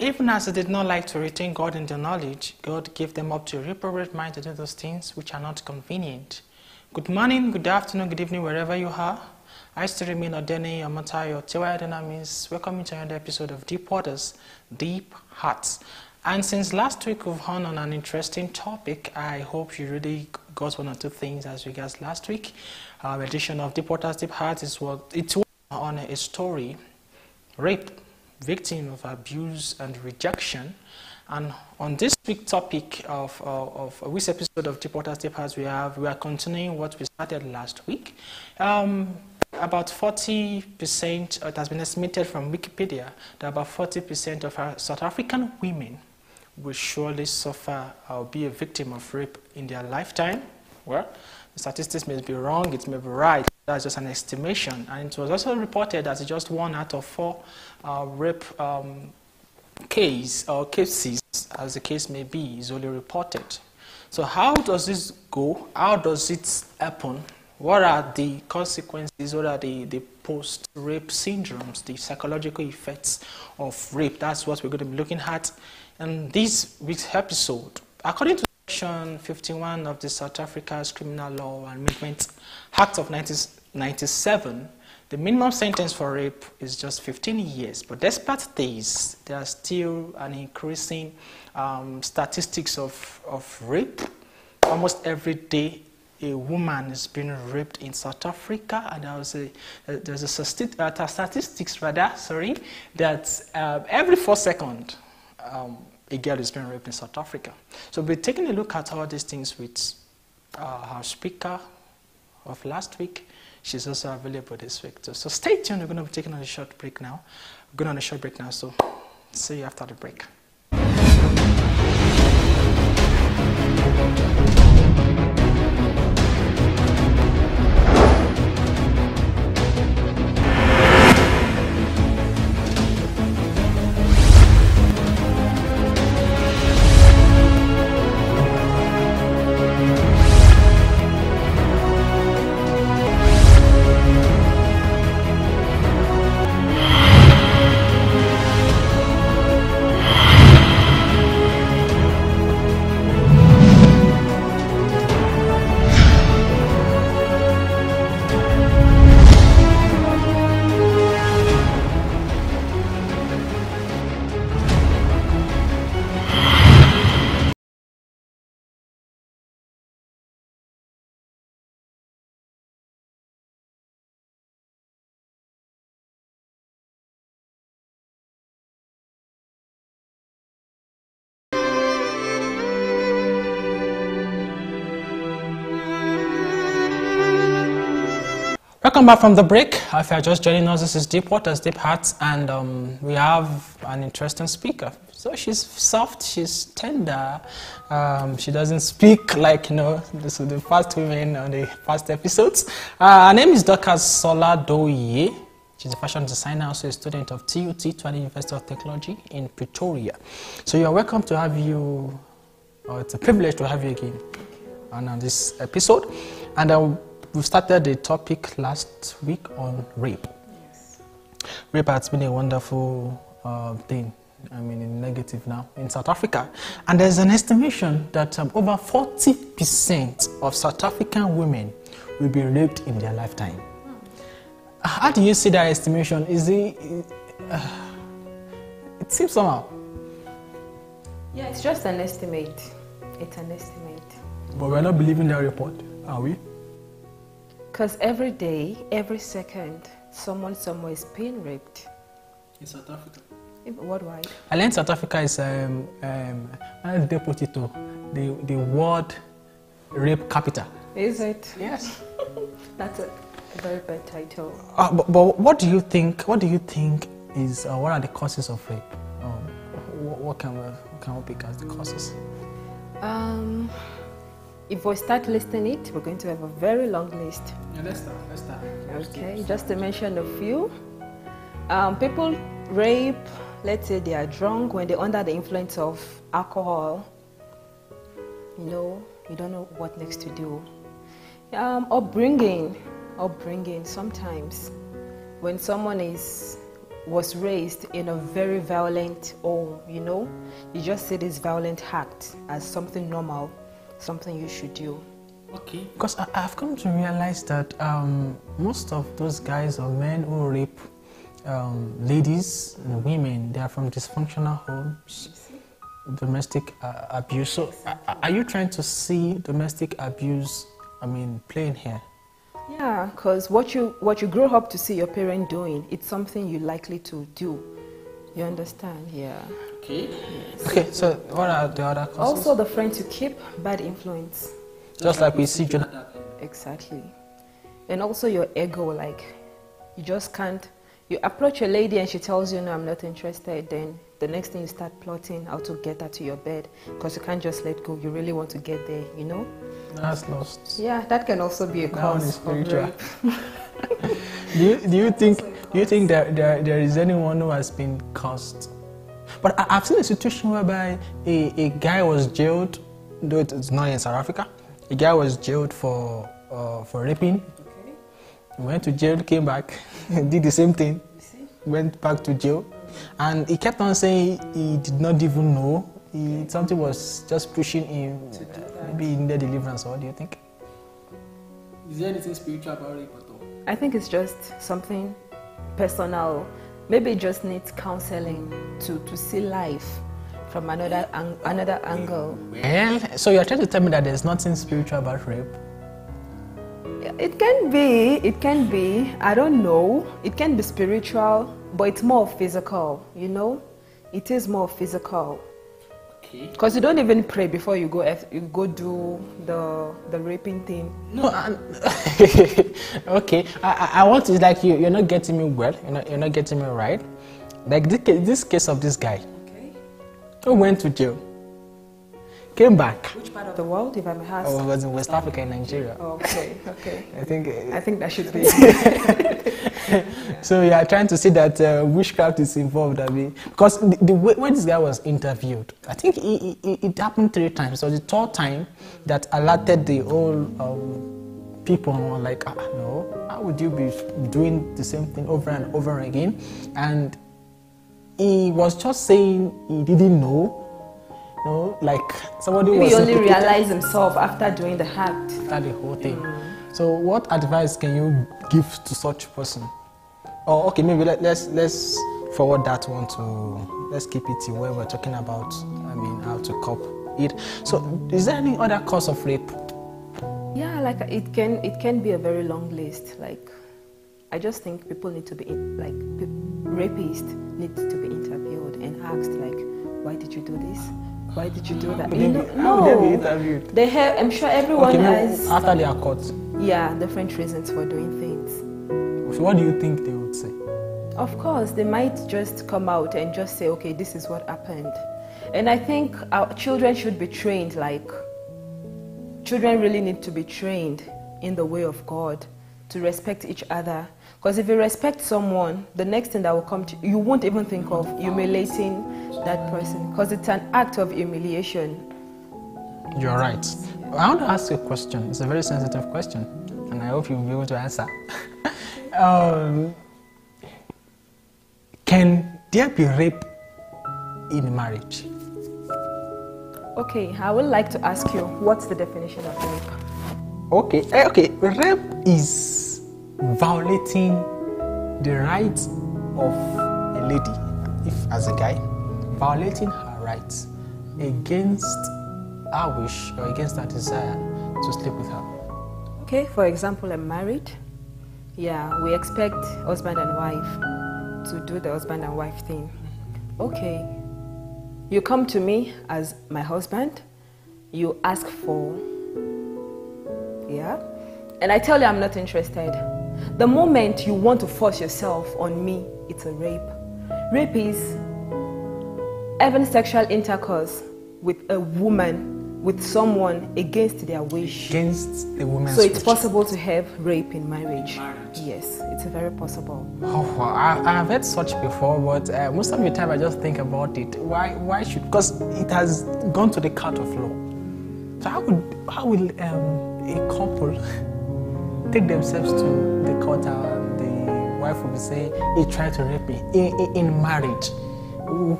even as they did not like to retain God in their knowledge, God gave them up to a reprobate mind to do those things which are not convenient. Good morning, good afternoon, good evening, wherever you are. I still remain Odene Omotayo Tiwa means welcome to another episode of Deep Waters, Deep Hearts. And since last week we've gone on an interesting topic, I hope you really got one or two things as regards last week. Our edition of Deep Waters, Deep Hearts is it's on a story, rape, victim of abuse and rejection. And on this week's topic of this episode of Deep Waters, Deep Hearts, we are continuing what we started last week. About 40%, it has been estimated from Wikipedia, that about 40% of our South African women will surely suffer or be a victim of rape in their lifetime. Well, the statistics may be wrong, it may be right. That's just an estimation. And it was also reported that just 1 out of 4 rape cases, as the case may be, is only reported. So how does this go? How does it happen? What are the consequences? What are the post-rape syndromes, the psychological effects of rape? That's what we're going to be looking at in this week's episode. According to Section 51 of the South Africa's Criminal Law and Amendment Act of 1997, the minimum sentence for rape is just 15 years. But despite this, there are still an increasing statistics of rape. Almost every day, a woman is being raped in South Africa, and there's a statistics that every 4 seconds a girl is being raped in South Africa. So we're taking a look at all these things with our speaker of last week. She's also available this week too. So stay tuned. We're going to be taking on a short break now. We're going on a short break now, so see you after the break. Welcome back from the break. If you're just joining us, this is Deep Waters, Deep Hearts, and we have an interesting speaker. So she's soft, she's tender, she doesn't speak like, the first women on the past episodes. Her name is Dr. Sola Doye. She's a fashion designer, also a student of TUT, Twine University of Technology in Pretoria. So you're welcome to have you, it's a privilege to have you again on this episode. And we started the topic last week on rape. Yes. Rape has been a wonderful thing, in negative now, in South Africa. And there's an estimation that over 40% of South African women will be raped in their lifetime. How do you see that estimation? It seems somehow. Yeah, it's just an estimate. It's an estimate. But we're not believing that report, are we? Because every day, every second, someone somewhere is being raped. In South Africa? Worldwide. I learned South Africa is the world rape capital. Is it? Yes. That's a very bad title. But what do you think? What is what are the causes of rape? What can we pick as the causes? If we start listing it, we're going to have a very long list. Yeah, let's start. Okay, just to mention a few. People rape, let's say they are drunk when they're under the influence of alcohol. You don't know what next to do. Upbringing. Sometimes when someone is was raised in a very violent home, you know, you just see this violent act as something normal, something you should do. Okay. Because I've come to realize that most of those guys or men who rape ladies and women, they are from dysfunctional homes, domestic abuse. So are you trying to see domestic abuse, playing here? Yeah, because what you grow up to see your parent doing, it's something you're likely to do. You understand? Yeah. Okay. Yes. Okay, so what are the other causes? Also the friends you keep, bad influence. Just like we see Jonathan. Exactly. And also your ego, like you just can't, you approach a lady and she tells you, no, I'm not interested, then the next thing you start plotting how to get her to your bed because you can't just let go. You really want to get there, you know? That's lost. Yeah, that can also be a cause of rape. do you think there is anyone who has been caused? But I've seen a situation whereby a guy was jailed, though it's not in South Africa. A guy was jailed for raping. Okay. He went to jail, came back, did the same thing, went back to jail. And he kept on saying he did not even know. Something was just pushing him. Maybe in the deliverance. What do you think? Is there anything spiritual about rape at all? I think it's just something personal. Maybe it just needs counseling to see life from another angle. Well, so you're trying to tell me that there's nothing spiritual about rape? It can be, I don't know. It can be spiritual, but it's more physical, you know? It is more physical. Okay. Because you don't even pray before you go do the raping thing. No, okay. I want to, like, you're not getting me well. You're not getting me right. Like this case of this guy. Okay. Who went to jail, came back. Which part of the world, if I may ask? Oh, it was in West Africa, in Nigeria. Okay. I think that should be. So you are trying to say that witchcraft is involved, because the way when this guy was interviewed, I think it happened 3 times. So the 3rd time that alerted the whole people were like, no, how would you be doing the same thing over and over again? And he was just saying he didn't know. No, like somebody Maybe was. he only realized himself after doing the act. After the whole thing. So, what advice can you give to such a person? Oh, okay, maybe let's forward that one to. Let's keep it to where we're talking about. How to cope it. So, is there any other cause of rape? Yeah, like it can be a very long list. Like, I just think people need to be rapists need to be interviewed and asked, like, why did you do this? Why did you do that? How would they be interviewed? They have. I'm sure everyone has. After they are caught. Yeah, different reasons for doing things. So what do you think they would say? Of course, they might just come out and just say, okay, this is what happened. And I think our children should be trained. Like, children really need to be trained in the way of God to respect each other. Because if you respect someone, the next thing that will come to you, you won't even think of humiliating that person, because it's an act of humiliation. You're right. I want to ask you a question. It's a very sensitive question, and I hope you'll be able to answer. Can there be rape in marriage? Okay, I would like to ask you, what's the definition of rape? Okay. Rape is violating the rights of a lady, if as a guy, violating her rights against her wish or against her desire to sleep with her. Okay, for example, I'm married. Yeah, we expect husband and wife to do the husband and wife thing. Okay, you come to me as my husband, you ask for, yeah, and I tell you I'm not interested. The moment you want to force yourself on me, it's a rape. Rape is having sexual intercourse with a woman, with someone against their wish. Against the woman's So it's wish. possible to have rape in marriage. Yes, it's very possible. Oh, well, I have heard such before, but most of the time I just think about it. Why should? Because it has gone to the court of law. So how will a couple take themselves to the court and the wife will be saying, he tried to rape me in marriage.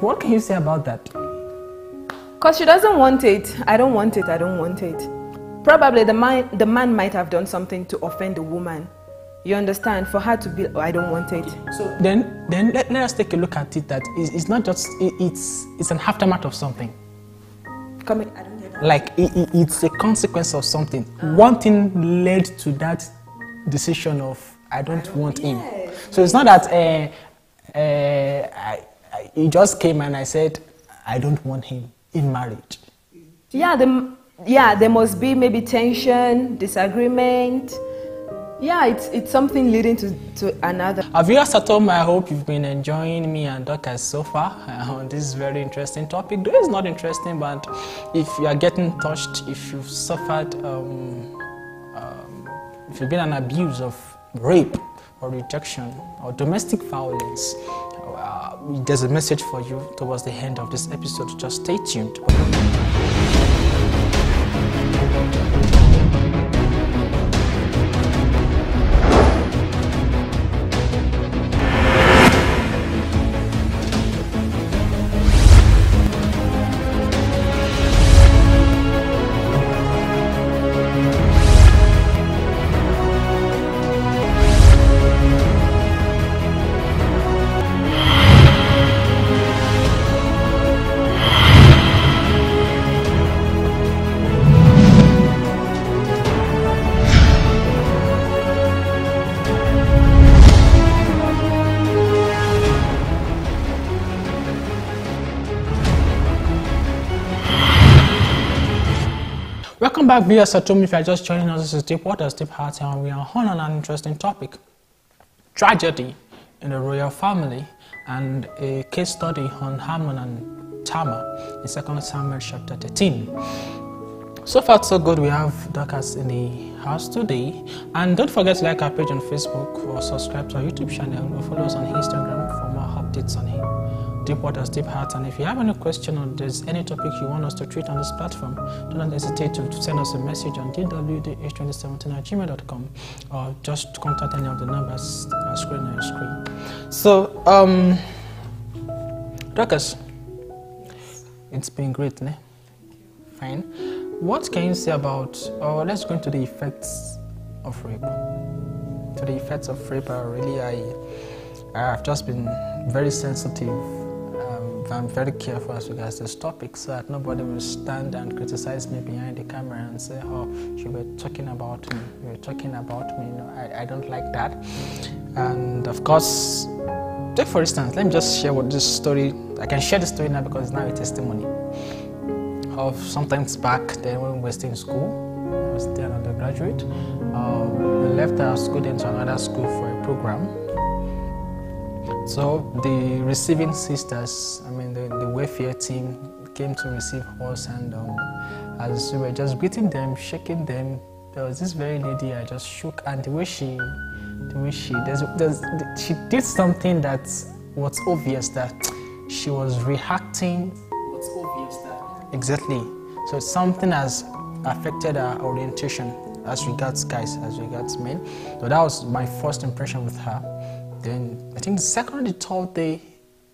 What can you say about that? Because she doesn't want it. I don't want it. I don't want it. Probably the man might have done something to offend the woman. You understand? For her to be, oh, I don't want it. So then let us take a look at it. That it's not just it's an aftermath of something. Come in, I don't get that. Like it's a consequence of something. One thing led to that decision of I don't want him. So it's not that he just came and I said I don't want him in marriage. Yeah, there must be maybe tension, disagreement. Yeah, it's something leading to another. Viewers at home, I hope you've been enjoying me and Dorcas so far on this very interesting topic. Though it's not interesting, but if you are getting touched, if you've suffered, if you've been an abuse of rape or rejection or domestic violence, there's a message for you towards the end of this episode. Just stay tuned. Welcome back, viewers at home. If you are just joining us, this is Deep Waters, Deep Hearts, and we are on an interesting topic: tragedy in the royal family, and a case study on Haman and Tamar in 2 Samuel chapter 13. So far, so good. We have Dorcas in the house today, and don't forget to like our page on Facebook or subscribe to our YouTube channel or follow us on Instagram for more updates on him. Deep Waters, Deep Hearts. And if you have any question or there's any topic you want us to treat on this platform, do not hesitate to send us a message on dwdh2017@gmail.com or just contact any of the numbers screen on your screen. So, Dorcas, it's been great, ne? Fine. What can you say about, let's go into the effects of rape. To the effects of rape, I've just been very sensitive. I'm very careful as regards this topic so that nobody will stand and criticize me behind the camera and say, oh, you were talking about me, you were talking about me. No, I don't like that. And of course, take for instance, let me just share what this story, I can share the story now because it's now a testimony of sometimes back then when we were still in school. I was still an undergraduate. We left our school then to another school for a program. So the receiving sisters, the welfare team came to receive us, and as we were just greeting them, shaking them, there was this very lady I just shook, and the way she did something that was obvious that she was reacting. What's obvious that? Exactly. So something has affected her orientation as regards guys, as regards men. So that was my first impression with her. Then I think the second or the third day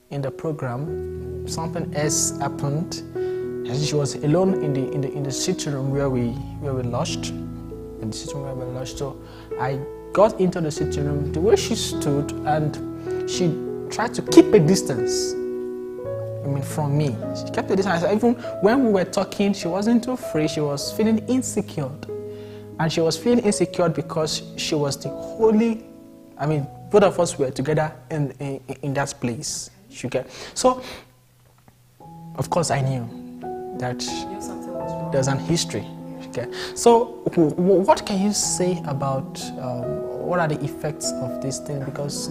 in the program, something else happened. And she was alone in the sitting room where we lodged. In the sitting room where we lodged. So I got into the sitting room. The way she stood, and she tried to keep a distance. From me. She kept a distance. Even when we were talking, she wasn't too free. She was feeling insecure, and she was feeling insecure because she was the only. Both of us were together in that place. So, of course, I knew that there's an history. Okay. So, what can you say about what are the effects of this thing? Because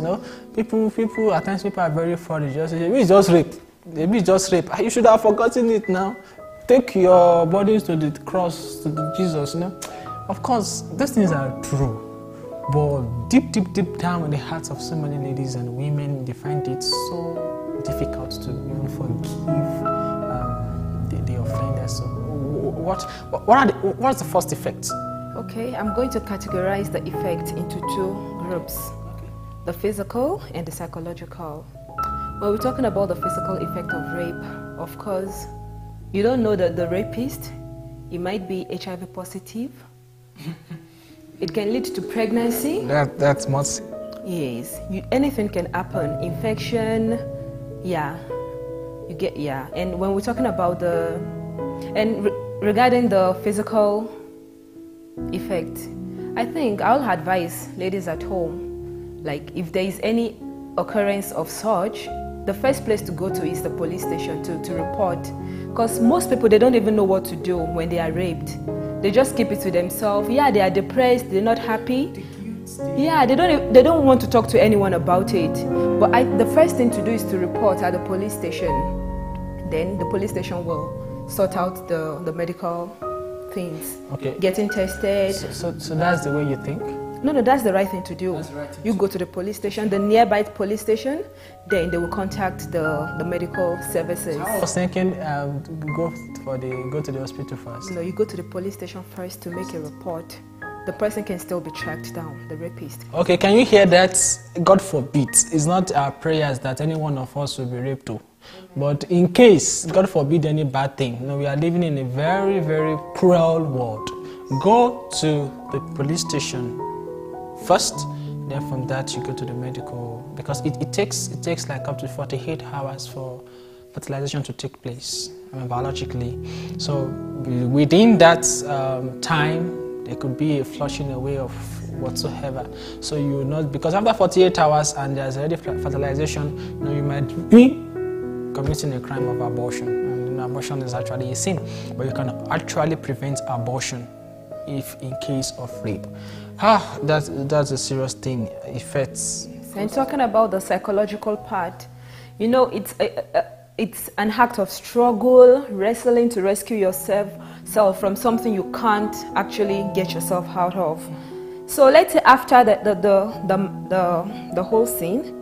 people at times are very funny. Just say, it's just rape. Maybe it's just rape. You should have forgotten it now. Take your bodies to the cross, to Jesus. Of course, these things are true. But deep down in the hearts of so many ladies and women, they find it so difficult to even forgive the offender. So, what's the first effect? Okay, I'm going to categorize the effect into two groups. Okay. the physical and the psychological. When we're talking about the physical effect of rape, of course, you don't know that the rapist, he might be HIV positive. It can lead to pregnancy. That's much. Yes, anything can happen. Infection, yeah. And when we're talking about regarding the physical effect, I think I'll advise ladies at home, like if there is any occurrence of such, the first place to go to is the police station to report. Because most people, they don't even know what to do when they are raped. They just keep it to themselves. Yeah, they are depressed, they're not happy. Yeah, they don't want to talk to anyone about it. But the first thing to do is to report at the police station. Then the police station will sort out the medical things. Okay. Getting tested. So that's the way you think? No, that's the right thing to do. You go to the police station, the nearby police station, then they will contact the medical services. I was thinking go to the hospital first. No, you go to the police station first to make a report. The person can still be tracked down, the rapist. Okay, can you hear that? God forbid. It's not our prayers that any one of us will be raped to. But in case, God forbid any bad thing, we are living in a very, very cruel world. Go to the police station first, then from that you go to the medical, because it takes like up to 48 hours for fertilization to take place, biologically. So within that time, there could be a flushing away of whatsoever. So you know, because after 48 hours and there's already fertilization, you might be committing a crime of abortion. And abortion is actually a sin, but you can actually prevent abortion if in case of rape. That's a serious thing. Effects. And talking about the psychological part, it's an act of struggle, wrestling to rescue yourself from something you can't actually get yourself out of. So let's say after the whole scene,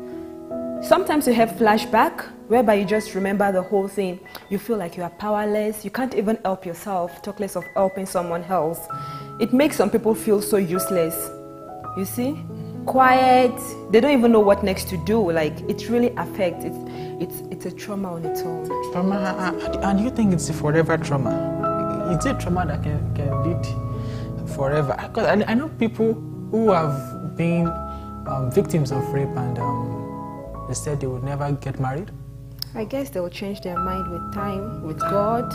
sometimes you have flashback whereby you just remember the whole thing. You feel like you are powerless. You can't even help yourself, talk less of helping someone else. It makes some people feel so useless. You see? Quiet. They don't even know what next to do. Like, it really affects. It's a trauma on its own. Trauma, and you think it's a forever trauma? It's a trauma that can lead forever. Because I know people who have been victims of rape and they said they would never get married. I guess they will change their mind with time, with God.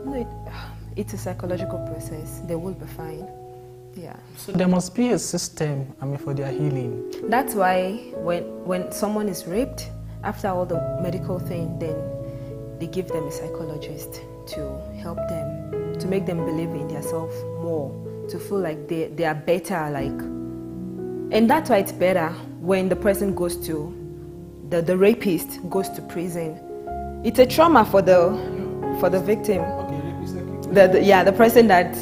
No, it's a psychological process. They will be fine. Yeah. So there must be a system, for their healing. That's why when someone is raped, after all the medical thing, then they give them a psychologist to help them, to make them believe in themselves more, to feel like they are better, and that's why it's better when the person goes to the rapist goes to prison. It's a trauma for the victim. Okay, rapist. The person that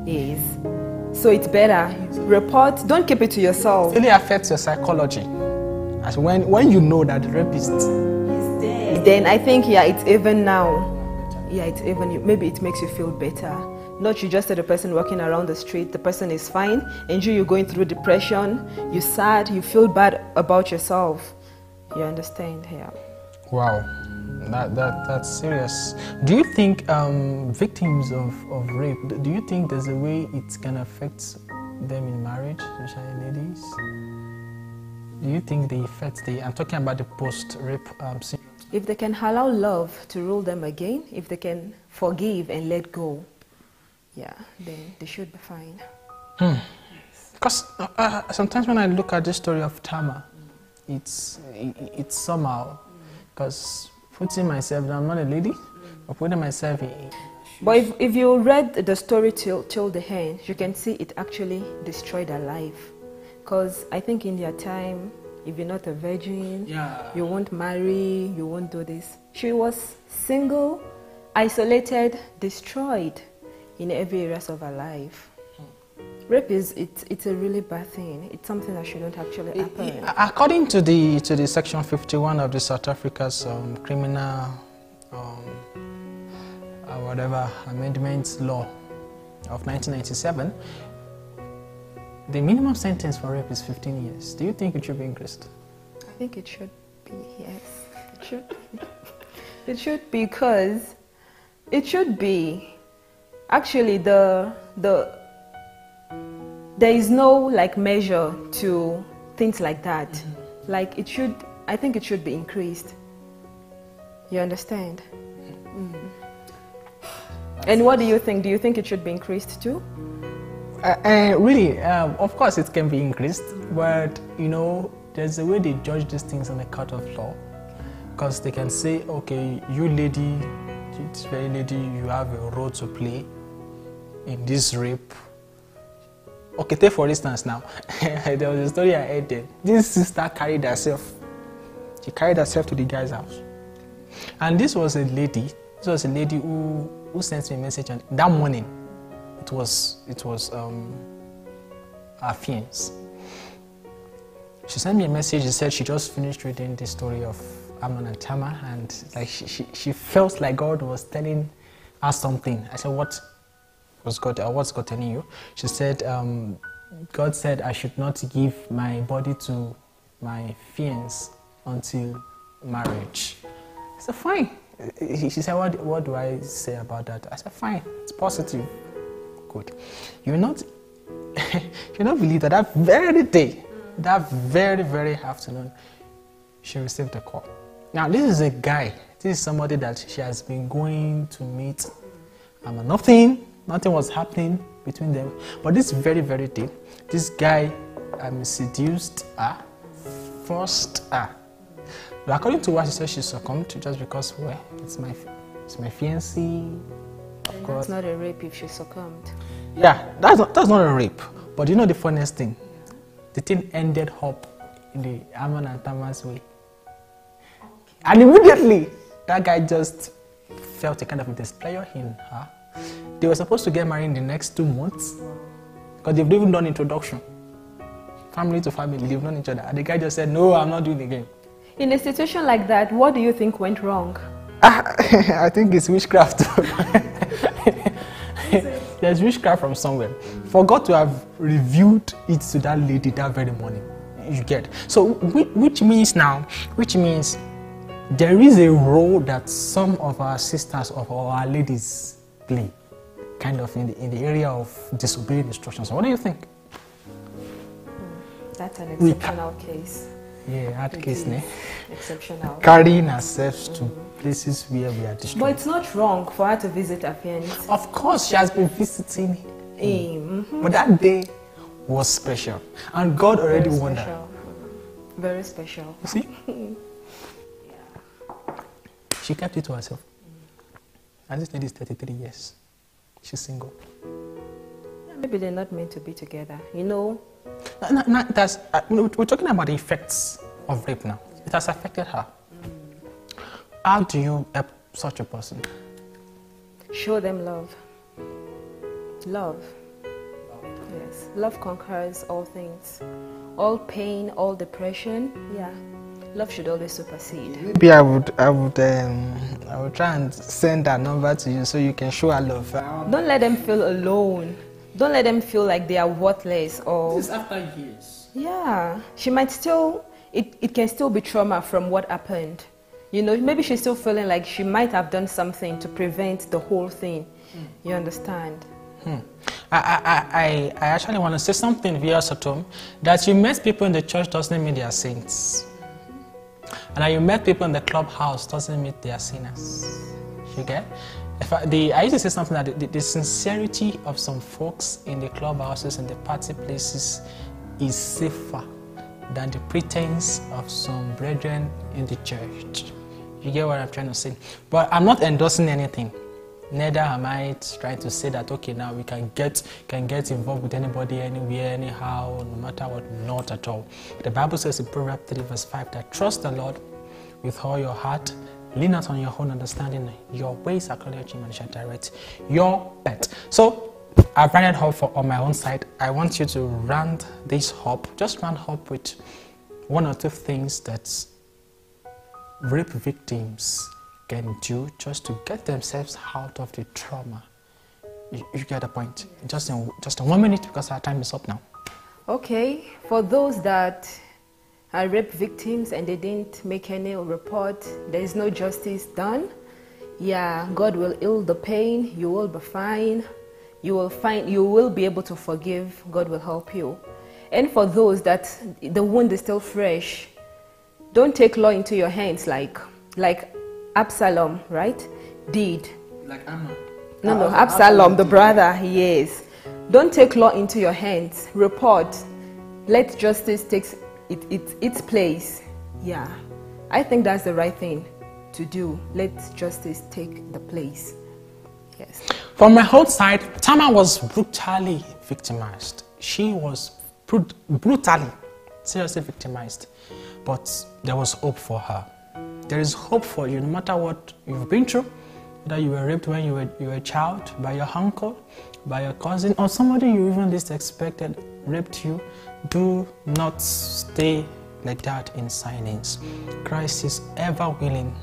is. So it's better. Report. Don't keep it to yourself. It really affects your psychology. As when you know that the rapist is dead. Then I think it's even now. Yeah, it's even. Maybe it makes you feel better. Not you just see the person walking around the street. The person is fine, and you're going through depression. You're sad. You feel bad about yourself. You understand? Yeah. Wow, that's serious. Do you think victims of rape, do you think there's a way it can affect them in marriage, especially ladies? Do you think the effects, I'm talking about the post-rape syndrome? If they can allow love to rule them again, if they can forgive and let go, then they should be fine. Because sometimes when I look at the story of Tama, it's somehow, because putting myself down, I'm not a lady, but putting myself in. But if you read the story till the end, you can see it actually destroyed her life. Because I think in their time, if you're not a virgin, you won't marry, you won't do this. She was single, isolated, destroyed in every area of her life. Rape it's a really bad thing. It's something that shouldn't actually happen. According to the section 51 of the South Africa's criminal amendments law of 1997, the minimum sentence for rape is 15 years. Do you think it should be increased? I think it should be, yes. It should be. It should be, because it should be. Actually, there is no like measure to things like that. Mm-hmm. Like it should, I think it should be increased. You understand? Mm. And what do you think? Do you think it should be increased too? Really, of course it can be increased, but you know, there's a way they judge these things in the court of law. Because they can say, okay, you lady, this very lady, you have a role to play in this rape. Okay, take for instance now, there was a story I heard there. This sister carried herself. She carried herself to the guy's house. And this was a lady who sent me a message, and that morning, it was her fiance. She sent me a message. She said she just finished reading the story of Amnon and Tamar, and like she felt like God was telling her something. I said, what's God telling you? She said, God said I should not give my body to my fiance until marriage. I said, fine. She said, what do I say about that? I said, fine, it's positive. Good. You will not believe that very day, that very afternoon, she received a call. Now, this is a guy. This is somebody that she has been going to meet. Nothing was happening between them. But this very day, this guy seduced her, forced her. But according to what she said, she succumbed just because, well, it's my fiancé. Of course. That's not a rape if she succumbed. Yeah, that's not a rape. But you know the funniest thing? The thing ended up in the Amnon and Tamar's way. Okay. And immediately, that guy just felt a kind of displeasure in her. They were supposed to get married in the next 2 months because they've even done introduction. Family to family, they've known each other. And the guy just said, no, I'm not doing it again. In a situation like that, what do you think went wrong? I think it's witchcraft. There's witchcraft from somewhere. For God to have revealed it to that lady that very morning, you get. So, which means there is a role that some of our sisters or our ladies play, kind of in the area of disobeying instructions. So what do you think? That's an exceptional case. Yeah, hard case, ne? Exceptional. Carrying ourselves to places where we are destroyed. But it's not wrong for her to visit her fiancé. Of course, she has been visiting him. Mm-hmm. But that day was special. And God already warned her. Very special. You see? She kept it to herself. And this lady is 33 years. She's single. Maybe they're not meant to be together, you know? We're talking about the effects of rape now. It has affected her. How do you help such a person? Show them love. Love. Yes. Love conquers all things. All pain, all depression. Yeah. Love should always supersede. Maybe I would try and send that number to you so you can show her love. Don't let them feel alone. Don't let them feel like they are worthless or... This is after years. Yeah. She might still... It can still be trauma from what happened. You know, maybe she's still feeling like she might have done something to prevent the whole thing. You understand? I actually want to say something via Satom, that you met people in the church doesn't mean they are saints. And that you met people in the clubhouse doesn't mean they are sinners. You get? I used to say something that the sincerity of some folks in the clubhouses and the party places is safer than the pretense of some brethren in the church. You get what I'm trying to say? But I'm not endorsing anything. Neither am I trying to say that, okay, now we can get involved with anybody, anywhere, anyhow, no matter what, not at all. The Bible says in Proverbs 3 verse 5 that trust the Lord with all your heart, lean not on your own understanding, your ways acknowledge him and shall direct your path. So, I've rounded up on my own side. I want you to round this up, just round up with one or two things that rape victims can do just to get themselves out of the trauma. You get the point? Just in 1 minute because our time is up now. Okay, for those that are rape victims and they didn't make any report, there is no justice done. Yeah, God will heal the pain. You will be fine. You will be able to forgive. God will help you. And for those that the wound is still fresh, don't take law into your hands like Absalom, right? Did. Like Anna. No, Absalom, the brother, yes. Don't take law into your hands. Report. Let justice take its place. Yeah. I think that's the right thing to do. Let justice take the place. Yes. From my whole side, Tamar was brutally victimized. She was brutally, seriously victimized. But there was hope for her. There is hope for you no matter what you've been through. Whether you were raped when you were a child, by your uncle, by your cousin, or somebody you even least expected raped you, do not stay like that in silence. Christ is ever willing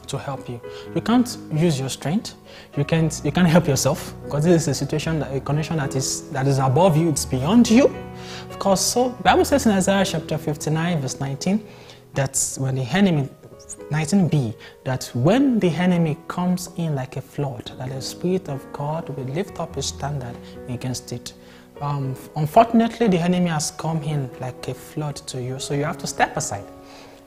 to help you. You can't use your strength. You can't help yourself, because this is a situation, a condition that is above you. It's beyond you. Of course, so the Bible says in Isaiah chapter 59, verse 19, that when the enemy 19b, that when the enemy comes in like a flood, that the Spirit of God will lift up a standard against it. Unfortunately, the enemy has come in like a flood to you, so you have to step aside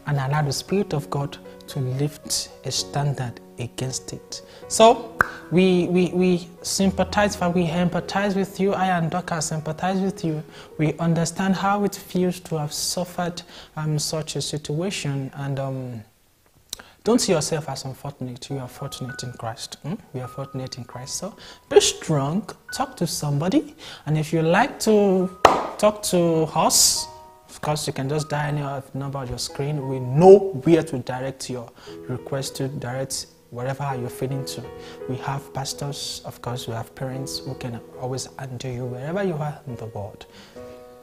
and allow the Spirit of God to lift a standard against it. So we sympathize, we empathize with you. I and Dorcas sympathize with you. We understand how it feels to have suffered such a situation, and don't see yourself as unfortunate. You are fortunate in Christ. We are fortunate in Christ. So be strong. Talk to somebody. And if you like to talk to us, of course, you can just dial any number on your screen. We know where to direct your request to, direct wherever you're feeling to. We have pastors, of course, we have parents who can always handle you wherever you are in the world.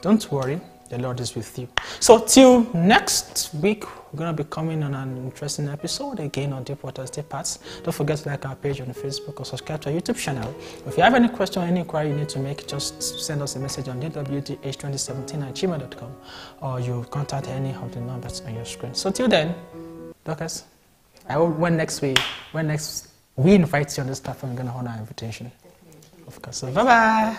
Don't worry. The Lord is with you. So till next week, we're going to be coming on an interesting episode again on Deep Waters, Deep Paths. Don't forget to like our page on Facebook or subscribe to our YouTube channel. If you have any question or any inquiry you need to make, just send us a message on dwdh2017@gmail.com, or you contact any of the numbers on your screen. So till then, Dorcas, I hope when next we invite you on this platform, we're going to honor our invitation. Of course. So bye-bye.